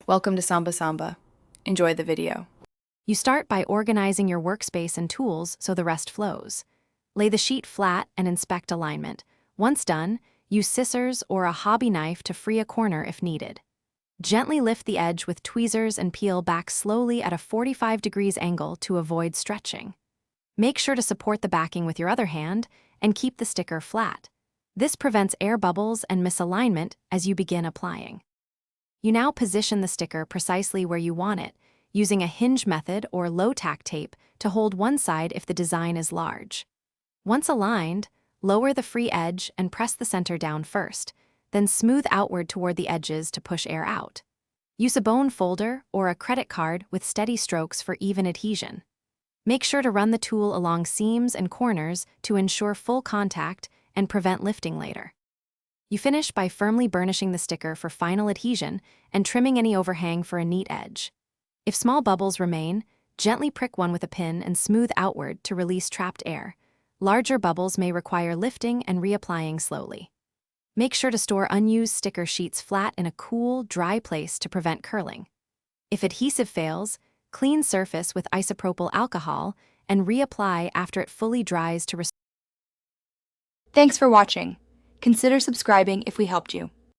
Welcome to Samba Samba. Enjoy the video. You start by organizing your workspace and tools so the rest flows. Lay the sheet flat and inspect alignment. Once done, use scissors or a hobby knife to free a corner if needed. Gently lift the edge with tweezers and peel back slowly at a 45 degrees angle to avoid stretching. Make sure to support the backing with your other hand and keep the sticker flat. This prevents air bubbles and misalignment as you begin applying. You now position the sticker precisely where you want it, using a hinge method or low-tack tape to hold one side if the design is large. Once aligned, lower the free edge and press the center down first, then smooth outward toward the edges to push air out. Use a bone folder or a credit card with steady strokes for even adhesion. Make sure to run the tool along seams and corners to ensure full contact and prevent lifting later. You finish by firmly burnishing the sticker for final adhesion and trimming any overhang for a neat edge. If small bubbles remain, gently prick one with a pin and smooth outward to release trapped air. Larger bubbles may require lifting and reapplying slowly. Make sure to store unused sticker sheets flat in a cool, dry place to prevent curling. If adhesive fails, clean surface with isopropyl alcohol and reapply after it fully dries to restore. Thanks for watching. Consider subscribing if we helped you.